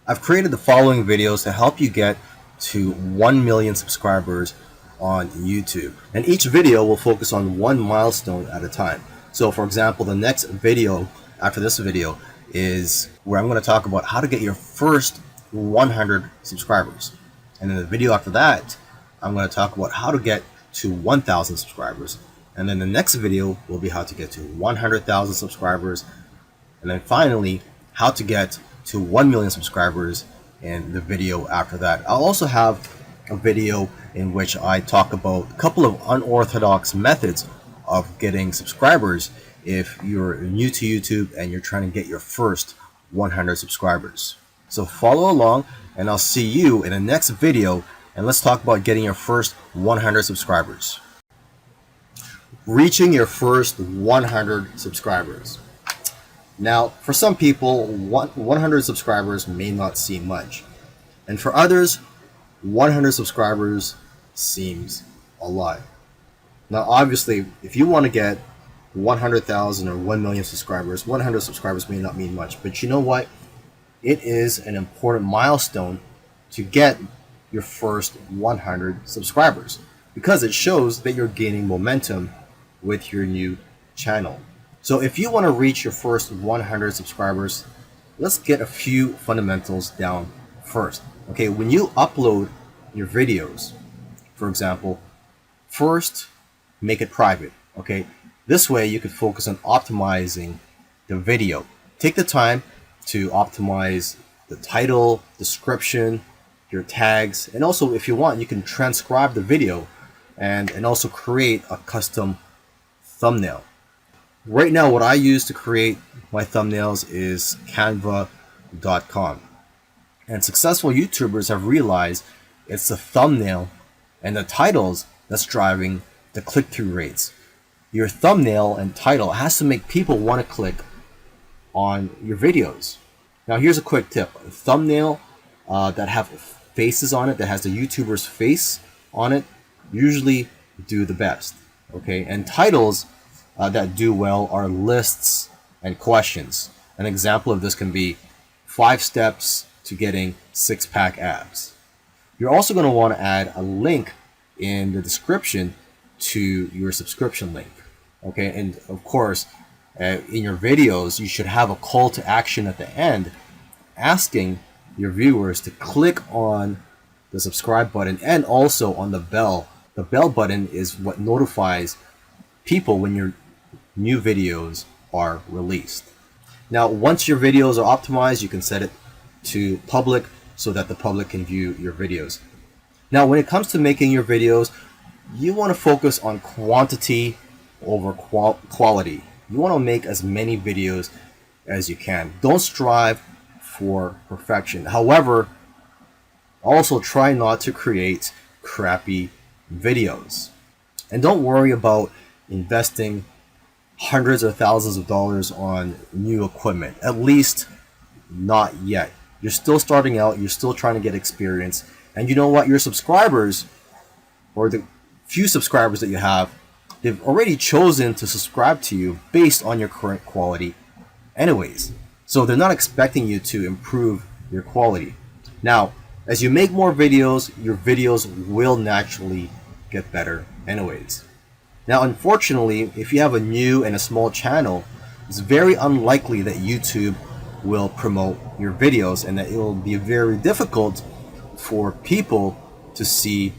I've created the following videos to help you get to 1 million subscribers on YouTube. And each video will focus on one milestone at a time. So for example, the next video after this video is where I'm going to talk about how to get your first 100 subscribers. And in the video after that, I'm going to talk about how to get to 1,000 subscribers. And then the next video will be how to get to 100,000 subscribers. And then finally, how to get to 1 million subscribers in the video after that. I'll also have a video in which I talk about a couple of unorthodox methods of getting subscribers if you're new to YouTube and you're trying to get your first 100 subscribers. So follow along and I'll see you in the next video, and let's talk about getting your first 100 subscribers. Reaching your first 100 subscribers. Now, for some people, 100 subscribers may not seem much. And for others, 100 subscribers seems a lot. Now, obviously, if you want to get 100,000 or 1 million subscribers, 100 subscribers may not mean much. But you know what? It is an important milestone to get your first 100 subscribers because it shows that you're gaining momentum with your new channel. So if you want to reach your first 100 subscribers, let's get a few fundamentals down first. Okay, when you upload your videos, for example, first make it private. Okay, this way you can focus on optimizing the video. Take the time to optimize the title, description, your tags, and also if you want, you can transcribe the video and also create a custom thumbnail. Right now, what I use to create my thumbnails is canva.com. And successful YouTubers have realized it's the thumbnail and the titles that's driving the click-through rates. Your thumbnail and title has to make people want to click on your videos. Now here's a quick tip. A thumbnail that have faces on it, that has the YouTuber's face on it, usually do the best. Okay, and titles that do well are lists and questions. An example of this can be 5 steps to getting 6-pack abs. You're also going to want to add a link in the description to your subscription link. Okay, and of course, in your videos, you should have a call to action at the end asking your viewers to click on the subscribe button and also on the bell. The bell button is what notifies people when your new videos are released. Now, once your videos are optimized, you can set it to public so that the public can view your videos. Now, when it comes to making your videos, you want to focus on quantity over quality. You want to make as many videos as you can. Don't strive for perfection. However, also try not to create crappy videos. And don't worry about investing hundreds or thousands of dollars on new equipment. At least not yet. You're still starting out. You're still trying to get experience. And you know what? Your subscribers, or the few subscribers that you have, they've already chosen to subscribe to you based on your current quality anyways. So they're not expecting you to improve your quality. Now, as you make more videos, your videos will naturally get better anyways. Now, unfortunately, if you have a new and a small channel, it's very unlikely that YouTube will promote your videos and that it will be very difficult for people to see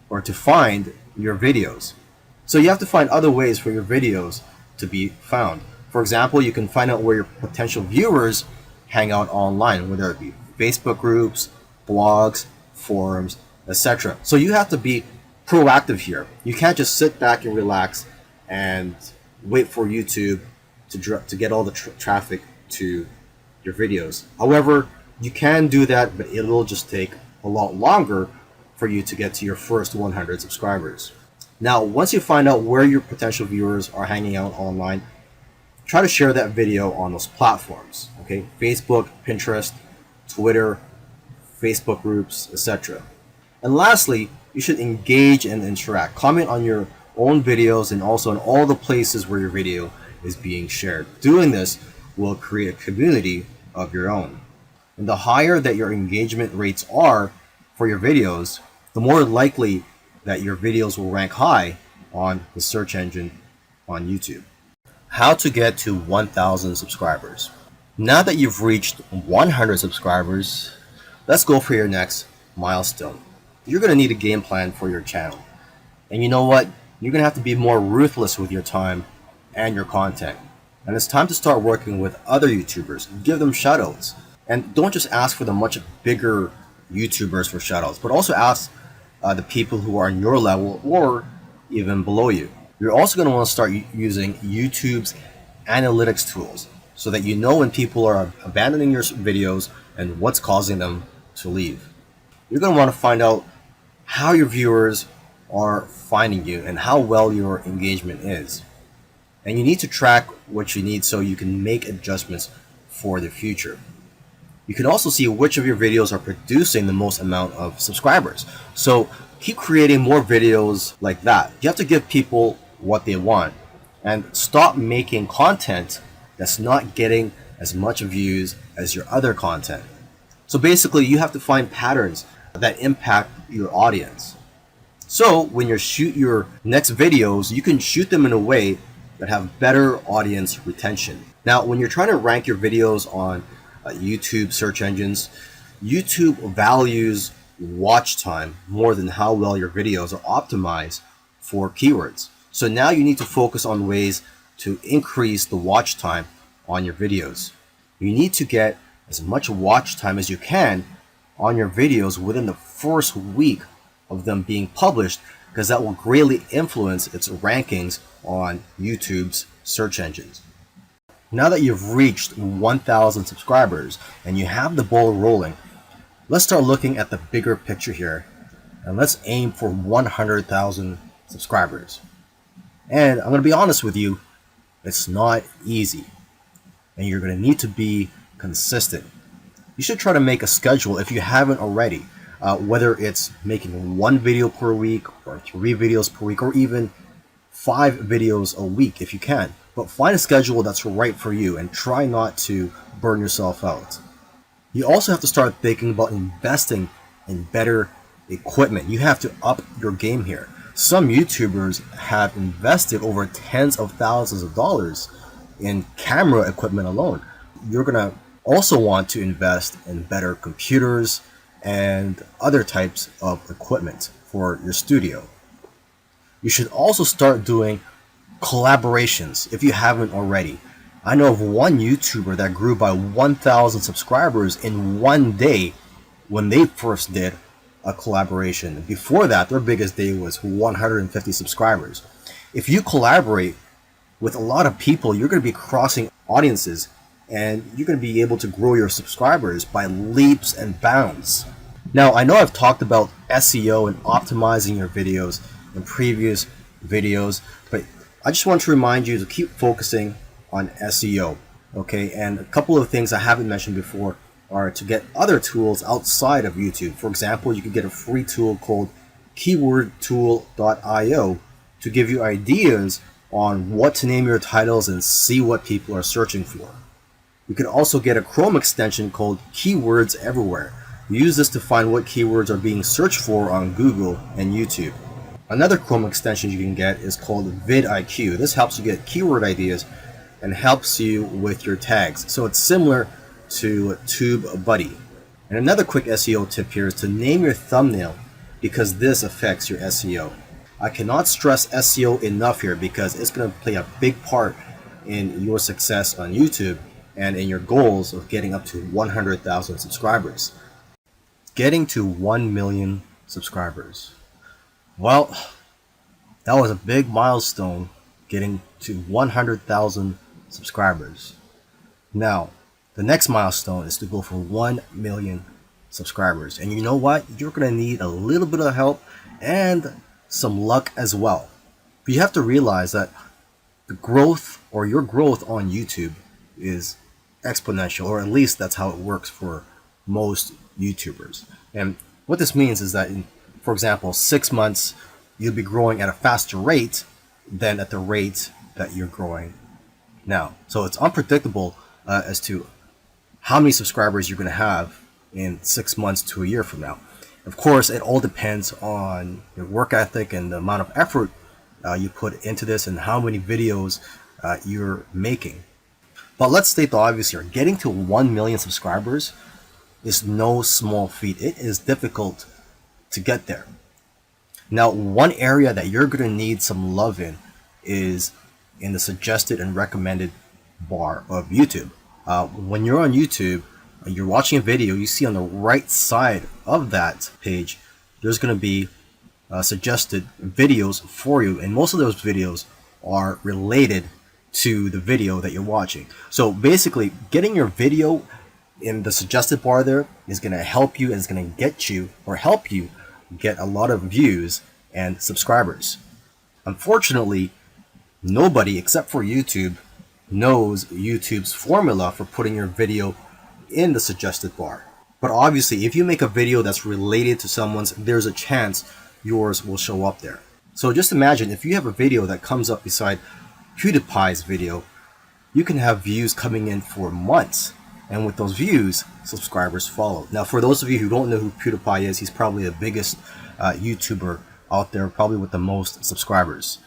or to find your videos. So you have to find other ways for your videos to be found. For example, you can find out where your potential viewers hang out online, whether it be Facebook groups, blogs, forums, etc. So you have to be proactive here. You can't just sit back and relax and wait for YouTube to get all the traffic to your videos. However, you can do that, but it will just take a lot longer for you to get to your first 100 subscribers. Now, once you find out where your potential viewers are hanging out online, try to share that video on those platforms. Okay, Facebook, Pinterest, Twitter, Facebook groups, etc. And lastly, you should engage and interact. Comment on your own videos and also on all the places where your video is being shared. Doing this will create a community of your own. And the higher that your engagement rates are for your videos, the more likely that your videos will rank high on the search engine on YouTube. How to get to 1,000 subscribers. Now that you've reached 100 subscribers, let's go for your next milestone. You're going to need a game plan for your channel. And you know what? You're going to have to be more ruthless with your time and your content. And it's time to start working with other YouTubers. Give them shoutouts. And don't just ask for the much bigger YouTubers for shoutouts, but also ask the people who are on your level or even below you. You're also going to want to start using YouTube's analytics tools so that you know when people are abandoning your videos and what's causing them to leave. You're going to want to find out how your viewers are finding you and how well your engagement is. And you need to track what you need so you can make adjustments for the future. You can also see which of your videos are producing the most amount of subscribers. So keep creating more videos like that. You have to give people what they want and stop making content that's not getting as much views as your other content. So basically, you have to find patterns that impact your audience. So when you shoot your next videos, you can shoot them in a way that have better audience retention. Now, when you're trying to rank your videos on YouTube search engines, YouTube values watch time more than how well your videos are optimized for keywords. So now you need to focus on ways to increase the watch time on your videos. You need to get as much watch time as you can on your videos within the first week of them being published, because that will greatly influence its rankings on YouTube's search engines. Now that you've reached 1,000 subscribers and you have the ball rolling, let's start looking at the bigger picture here, and let's aim for 100,000 subscribers. And I'm going to be honest with you, it's not easy, and you're going to need to be consistent. You should try to make a schedule if you haven't already, whether it's making 1 video per week or 3 videos per week or even 5 videos a week if you can. But find a schedule that's right for you and try not to burn yourself out. You also have to start thinking about investing in better equipment. You have to up your game here. Some YouTubers have invested over tens of thousands of dollars in camera equipment alone. You're going to also want to invest in better computers and other types of equipment for your studio. You should also start doing collaborations if you haven't already. I know of one YouTuber that grew by 1,000 subscribers in one day when they first did a collaboration. Before that, their biggest day was 150 subscribers. If you collaborate with a lot of people, you're going to be crossing audiences and you're going to be able to grow your subscribers by leaps and bounds. Now, I know I've talked about SEO and optimizing your videos in previous videos, but I just want to remind you to keep focusing on SEO, okay? And a couple of things I haven't mentioned before are to get other tools outside of YouTube. For example, you can get a free tool called keywordtool.io to give you ideas on what to name your titles and see what people are searching for. You can also get a Chrome extension called Keywords Everywhere. Use this to find what keywords are being searched for on Google and YouTube. Another Chrome extension you can get is called vidIQ. This helps you get keyword ideas and helps you with your tags. So it's similar to TubeBuddy. And another quick SEO tip here is to name your thumbnail, because this affects your SEO. I cannot stress SEO enough here because it's going to play a big part in your success on YouTube and in your goals of getting up to 100,000 subscribers. Getting to 1 million subscribers. Well, that was a big milestone, getting to 100,000 subscribers. Now, the next milestone is to go for 1 million subscribers. And you know what? You're going to need a little bit of help and some luck as well. But you have to realize that the growth or your growth on YouTube is exponential, or at least that's how it works for most YouTubers. And what this means is that in, for example, 6 months, you'll be growing at a faster rate than at the rate that you're growing now. So it's unpredictable as to how many subscribers you're going to have in 6 months to a year from now. Of course, it all depends on your work ethic and the amount of effort you put into this and how many videos you're making. But let's state the obvious here. Getting to 1 million subscribers is no small feat. It is difficult to get there. Now, one area that you're going to need some love in is in the suggested and recommended bar of YouTube. When you're on YouTube, you're watching a video, you see on the right side of that page, there's going to be suggested videos for you. And most of those videos are related to the video that you're watching. So basically, getting your video in the suggested bar there is going to help you and it's going to get you or help you get a lot of views and subscribers. Unfortunately, nobody except for YouTube knows YouTube's formula for putting your video in the suggested bar. But obviously, if you make a video that's related to someone's, there's a chance yours will show up there. So just imagine if you have a video that comes up beside PewDiePie's video, you can have views coming in for months. And with those views, subscribers follow. Now, for those of you who don't know who PewDiePie is, he's probably the biggest YouTuber out there, probably with the most subscribers.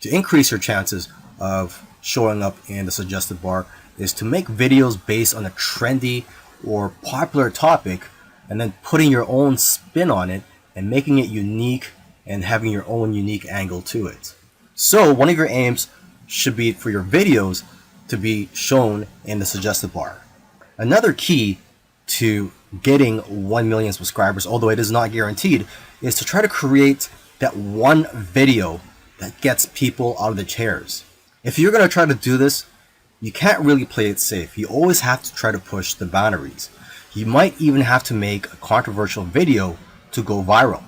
To increase your chances of showing up in the suggested bar is to make videos based on a trendy or popular topic and then putting your own spin on it and making it unique and having your own unique angle to it. So one of your aims should be for your videos to be shown in the suggested bar. Another key to getting 1 million subscribers, although it is not guaranteed, is to try to create that one video that gets people out of the chairs. If you're going to try to do this, you can't really play it safe. You always have to try to push the boundaries. You might even have to make a controversial video to go viral.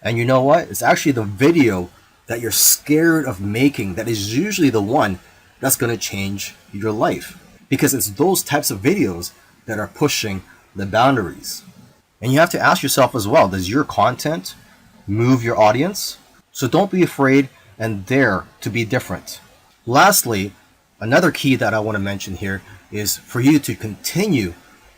And you know what? It's actually the video that you're scared of making that is usually the one that's going to change your life. Because it's those types of videos that are pushing the boundaries. And you have to ask yourself as well, does your content move your audience? So don't be afraid and dare to be different. Lastly, another key that I want to mention here is for you to continue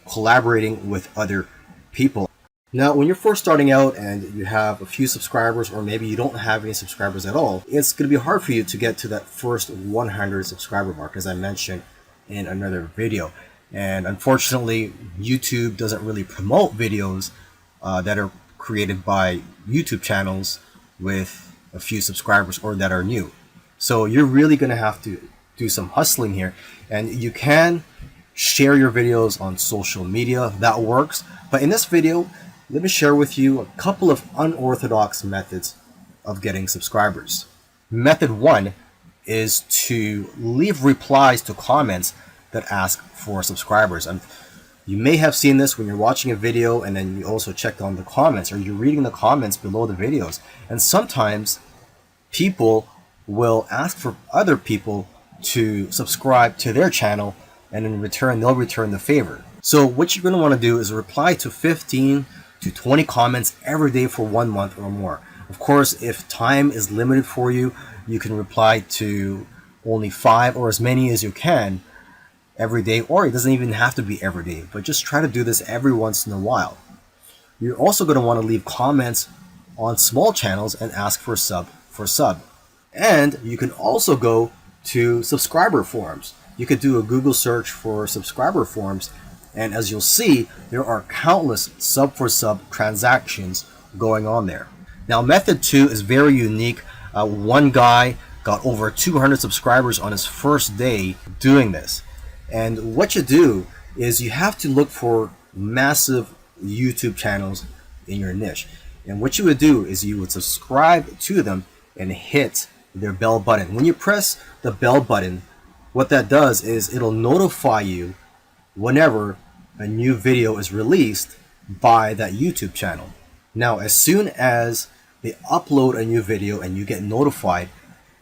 collaborating with other people. Now, when you're first starting out and you have a few subscribers, or maybe you don't have any subscribers at all, it's going to be hard for you to get to that first 100 subscriber mark, as I mentioned in another video. And unfortunately, YouTube doesn't really promote videos that are created by YouTube channels with a few subscribers or that are new. So you're really going to have to do some hustling here. And you can share your videos on social media. That works. But in this video, let me share with you a couple of unorthodox methods of getting subscribers. Method 1 is to leave replies to comments that ask for subscribers. And you may have seen this when you're watching a video and then you also check on the comments, or you're reading the comments below the videos. And sometimes people will ask for other people to subscribe to their channel, and in return they'll return the favor. So what you're going to want to do is reply to 15 to 20 comments every day for 1 month or more. Of course, if time is limited for you, you can reply to only 5 or as many as you can every day, or it doesn't even have to be every day, but just try to do this every once in a while. You're also going to want to leave comments on small channels and ask for sub. And you can also go to subscriber forums. You could do a Google search for subscriber forums, and as you'll see, there are countless sub transactions going on there. Now, method 2 is very unique. One guy got over 200 subscribers on his first day doing this. And what you do is you have to look for massive YouTube channels in your niche. And what you would do is you would subscribe to them and hit their bell button. When you press the bell button, what that does is it'll notify you whenever a new video is released by that YouTube channel. Now, as soon as they upload a new video and you get notified,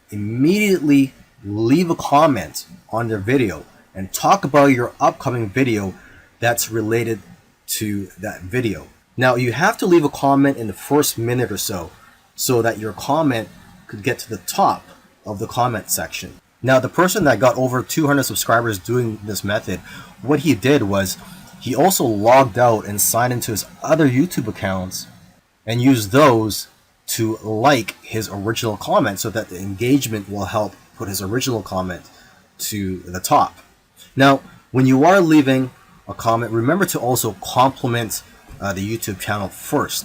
immediately leave a comment on their video and talk about your upcoming video that's related to that video. Now, you have to leave a comment in the first minute or so that your comment could get to the top of the comment section. Now, the person that got over 200 subscribers doing this method, what he did was he also logged out and signed into his other YouTube accounts and used those to like his original comment so that the engagement will help put his original comment to the top. Now, when you are leaving a comment, remember to also compliment the YouTube channel first.